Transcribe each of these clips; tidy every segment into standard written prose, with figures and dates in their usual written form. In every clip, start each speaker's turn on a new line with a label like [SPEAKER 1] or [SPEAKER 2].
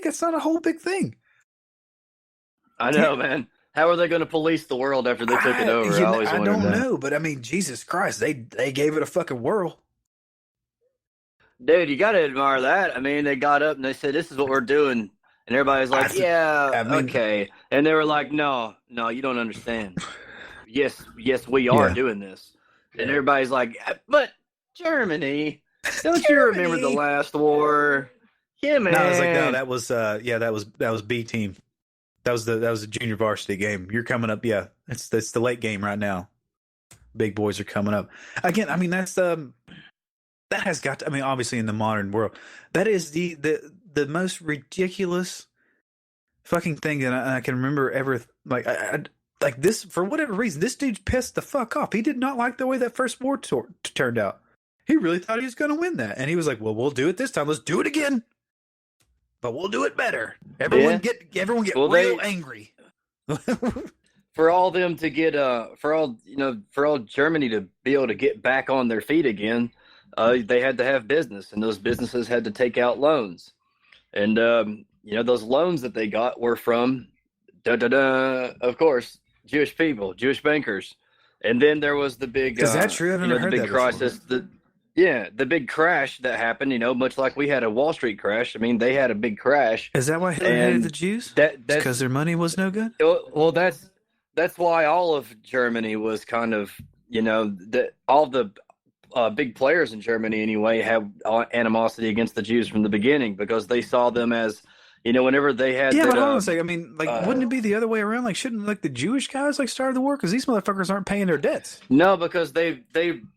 [SPEAKER 1] It's not a whole big thing.
[SPEAKER 2] I know, man. How are they going to police the world after they took it over?
[SPEAKER 1] I don't know, but I mean, Jesus Christ, they gave it a fucking whirl.
[SPEAKER 2] Dude, you got to admire that. I mean, they got up and they said, "This is what we're doing," and everybody's like, "Okay," and they were like, "No, you don't understand. Yes, we are doing this," and everybody's like, "But Germany, don't you remember the last war?" Yeah, man.
[SPEAKER 1] No, I was like, no, that was B team. That was the junior varsity game. You're coming up, It's the late game right now. Big boys are coming up again. I mean, that's that has got to, I mean, obviously in the modern world, that is the most ridiculous fucking thing that I can remember ever. Like like this, for whatever reason, this dude pissed the fuck off. He did not like the way that first war turned out. He really thought he was going to win that, and he was like, "Well, we'll do it this time. Let's do it again, but we'll do it better." Everyone get real angry.
[SPEAKER 2] For all them to get for all Germany to be able to get back on their feet again, they had to have business, and those businesses had to take out loans, and those loans that they got were from of course, Jewish people, Jewish bankers, and then there was the big
[SPEAKER 1] is that true? I've never heard
[SPEAKER 2] the big
[SPEAKER 1] that
[SPEAKER 2] crisis. The big crash that happened, much like we had a Wall Street crash. I mean, they had a big crash.
[SPEAKER 1] Is that why Hitler hated the Jews? That's because their money was no good?
[SPEAKER 2] Well, that's why all of Germany was kind of, all the big players in Germany anyway have animosity against the Jews from the beginning, because they saw them as, whenever they had.
[SPEAKER 1] Yeah, but hold on a second. I mean, wouldn't it be the other way around? Like, shouldn't the Jewish guys start the war? Because these motherfuckers aren't paying their debts.
[SPEAKER 2] No, because they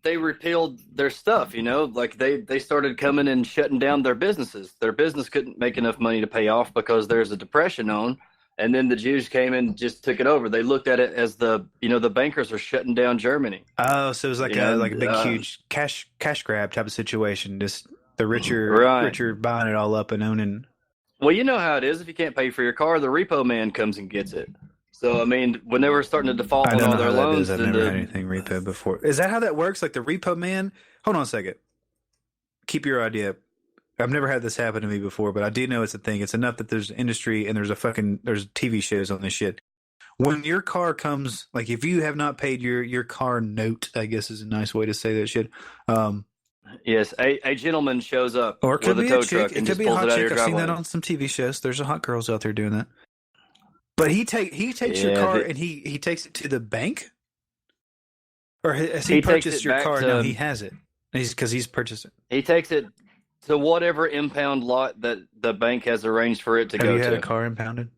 [SPEAKER 2] repealed their stuff. They started coming and shutting down their businesses. Their business couldn't make enough money to pay off because there's a depression on. And then the Jews came and just took it over. They looked at it as the bankers are shutting down Germany.
[SPEAKER 1] Oh, so it was like a big, huge cash grab type of situation. Just the richer buying it all up and owning.
[SPEAKER 2] Well, you know how it is. If you can't pay for your car, the Repo Man comes and gets it. So, I mean, when they were starting to default on all their loans.
[SPEAKER 1] I've never had anything repo before. Is that how that works? Like the Repo Man? Hold on a second. Keep your idea. I've never had this happen to me before, but I do know it's a thing. It's enough that there's industry and there's TV shows on this shit. When your car comes, like if you have not paid your car note, I guess is a nice way to say that shit.
[SPEAKER 2] Yes, a gentleman shows up
[SPEAKER 1] or it could
[SPEAKER 2] with
[SPEAKER 1] be
[SPEAKER 2] a tow truck and just pulls it out of your driveway.
[SPEAKER 1] I've seen that on some TV shows. There's hot girls out there doing that. But he takes your car and he takes it to the bank? Or has he purchased your car? No, he has it. Because he's purchased it.
[SPEAKER 2] He takes it to whatever impound lot that the bank has arranged for it to go to.
[SPEAKER 1] Have you had a car impounded?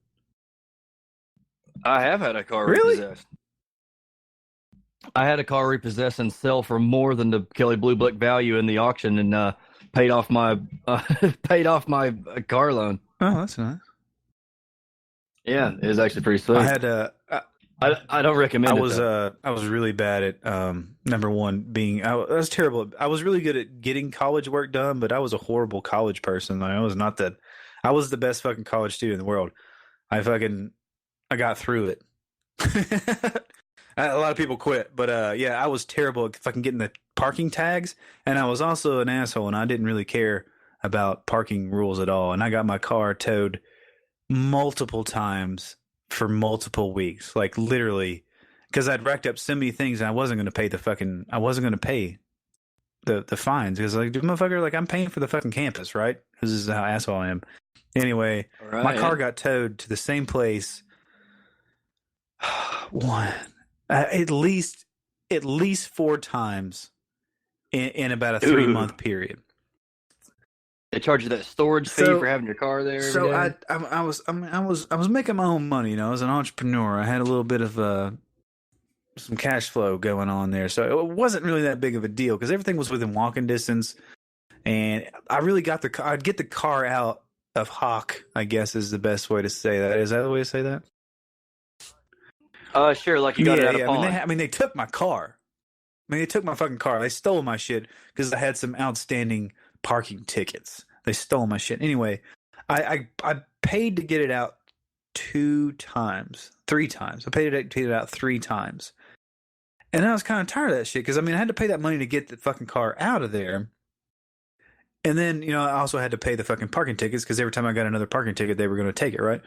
[SPEAKER 2] I have had a car repossessed. I had a car repossessed and sell for more than the Kelly Blue Book value in the auction, and paid off my car loan.
[SPEAKER 1] Oh, that's nice.
[SPEAKER 2] Yeah, it was actually pretty sweet.
[SPEAKER 1] I had
[SPEAKER 2] I don't recommend
[SPEAKER 1] I was really bad at number one being I was terrible. I was really good at getting college work done, but I was a horrible college person. Like, I was not that. I was the best fucking college student in the world. I got through it. A lot of people quit, but I was terrible at fucking getting the parking tags, and I was also an asshole, and I didn't really care about parking rules at all. And I got my car towed multiple times for multiple weeks, like literally, because I'd racked up so many things, and I wasn't going to pay the fines, because like, motherfucker, like I'm paying for the fucking campus, right? This is how asshole I am. Anyway, my car got towed to the same place. At least 4 times in about a 3-month period.
[SPEAKER 2] They charge you that storage fee for having your car there.
[SPEAKER 1] So I was making my own money. I was an entrepreneur. I had a little bit of some cash flow going on there, so it wasn't really that big of a deal because everything was within walking distance. And I really got I'd get the car out of hock, I guess is the best way to say that. Is that the way to say that?
[SPEAKER 2] Sure, like you got it out of pawn.
[SPEAKER 1] They took my car. They took my fucking car. They stole my shit because I had some outstanding parking tickets. They stole my shit. Anyway, I paid to get it out 3 times. I paid it out 3 times. And I was kind of tired of that shit because, I had to pay that money to get the fucking car out of there. And then, I also had to pay the fucking parking tickets because every time I got another parking ticket, they were going to take it, right?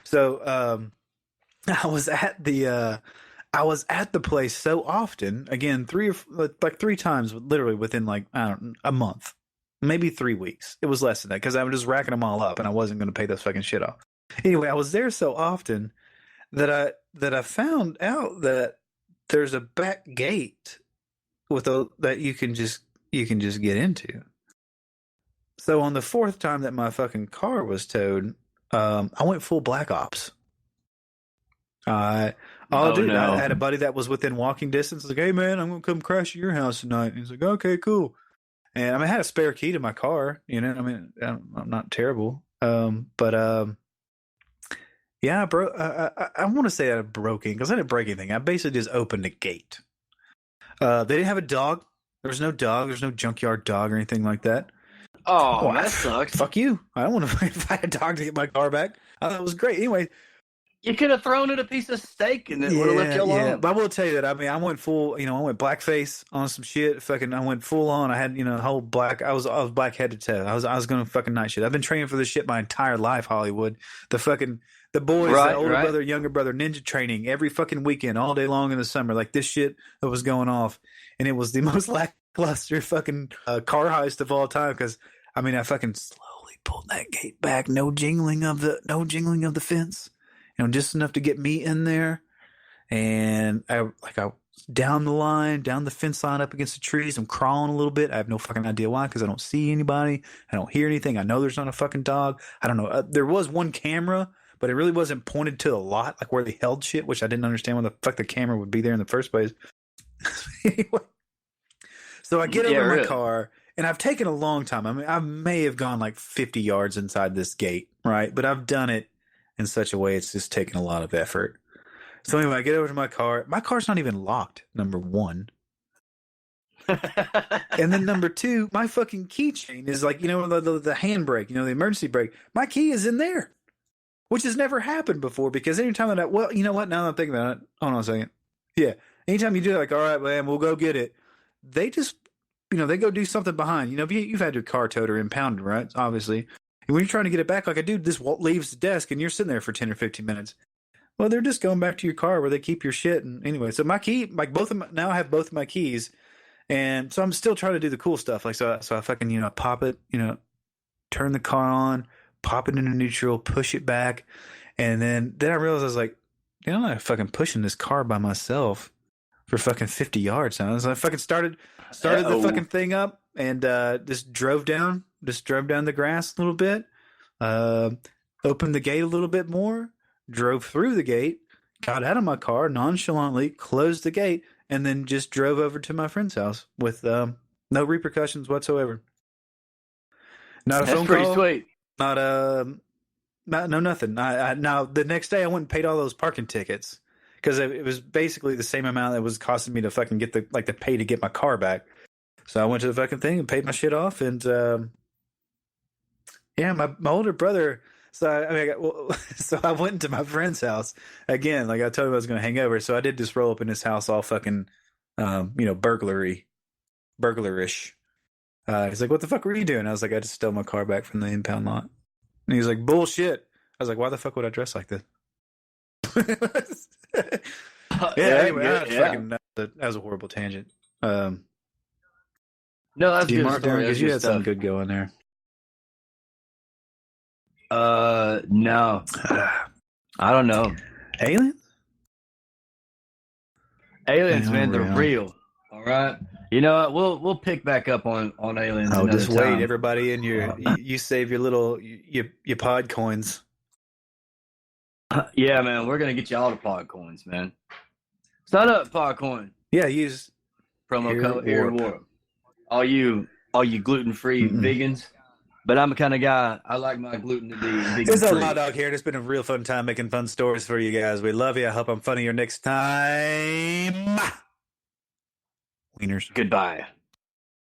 [SPEAKER 1] So I was at the place so often, again, three times, literally within like I don't know, a month, maybe 3 weeks. It was less than that because I was just racking them all up, and I wasn't going to pay this fucking shit off. Anyway, I was there so often that I found out that there's a back gate that you can just get into. So on the fourth time that my fucking car was towed, I went full Black Ops. Dude,
[SPEAKER 2] no.
[SPEAKER 1] I had a buddy that was within walking distance. I was like, hey man, I'm gonna come crash at your house tonight. And he's like, okay, cool. And I had a spare key to my car. I'm not terrible. Yeah, bro. I want to say I broke in because I didn't break anything. I basically just opened a gate. They didn't have a dog. There was no dog. There's no junkyard dog or anything like that.
[SPEAKER 2] Oh, that sucks.
[SPEAKER 1] Fuck you. I don't want to find a dog to get my car back. I thought it was great. Anyway.
[SPEAKER 2] You could have thrown it a piece of steak and it would have left you alone. Yeah,
[SPEAKER 1] but I will tell you that, I went full, I went blackface on some shit. Fucking, I went full on. I had, a whole black, I was black head to toe. I was going to fucking night shit. I've been training for this shit my entire life, Hollywood. The boys, the older brother, younger brother, ninja training every fucking weekend, all day long in the summer. Like this shit that was going off. And it was the most lackluster fucking car heist of all time. Cause I fucking slowly pulled that gate back. No jingling of the fence. Just enough to get me in there, and I down the fence line up against the trees. I'm crawling a little bit. I have no fucking idea why, because I don't see anybody. I don't hear anything. I know there's not a fucking dog. I don't know. There was one camera, but it really wasn't pointed to a lot, like where they held shit, which I didn't understand why the fuck the camera would be there in the first place. Anyway, so I get over my car, and I've taken a long time. I may have gone like 50 yards inside this gate, right? But I've done it in such a way it's just taken a lot of effort. So anyway, I get over to my car. My car's not even locked, number one. And then number two, my fucking keychain is like, the handbrake, the emergency brake. My key is in there, which has never happened before because anytime that, well, you know what? Now that I'm thinking about it, hold on a second. Yeah. Anytime you do it, like, all right, man, we'll go get it. They just, they go do something behind. You've had your car towed or impounded, right? Obviously. And when you're trying to get it back, like a dude, this leaves the desk and you're sitting there for 10 or 15 minutes. Well, they're just going back to your car where they keep your shit. And anyway, so my key, like now I have both of my keys. And so I'm still trying to do the cool stuff. Like, so I fucking, pop it, turn the car on, pop it into neutral, push it back. And then I realized I was like, I'm not fucking pushing this car by myself for fucking 50 yards. So I fucking started the fucking thing up and just drove down the grass a little bit, opened the gate a little bit more, drove through the gate, got out of my car nonchalantly, closed the gate, and then just drove over to my friend's house with no repercussions whatsoever. Not a phone call. That's pretty sweet. Nothing. Now the next day I went and paid all those parking tickets because it was basically the same amount that was costing me to fucking get the pay to get my car back. So I went to the fucking thing and paid my shit off, and my older brother. So I went into my friend's house again. Like I told him I was going to hang over, so I did just roll up in his house, all fucking, burglarish. He's like, "What the fuck were you doing?" I was like, "I just stole my car back from the impound lot." And he was like, "Bullshit." I was like, "Why the fuck would I dress like this?" Fucking, that was a horrible tangent.
[SPEAKER 2] No, that's good.
[SPEAKER 1] Mark, because you had something good going there.
[SPEAKER 2] No. I don't know.
[SPEAKER 1] Aliens,
[SPEAKER 2] man, they're real. All right. You know what? We'll pick back up on aliens.
[SPEAKER 1] Oh, just wait, time. Everybody in your you save your little your pod coins.
[SPEAKER 2] Yeah, man, we're gonna get you all the pod coins, man. Sign up, pod coin.
[SPEAKER 1] Yeah, use
[SPEAKER 2] promo code AirWarp. All you gluten-free vegans. But I'm the kind of guy, I like my gluten to be vegan-free.
[SPEAKER 1] It's a Hot Dog here. It's been a real fun time making fun stories for you guys. We love you. I hope I'm funnier next time. Wieners.
[SPEAKER 2] Goodbye.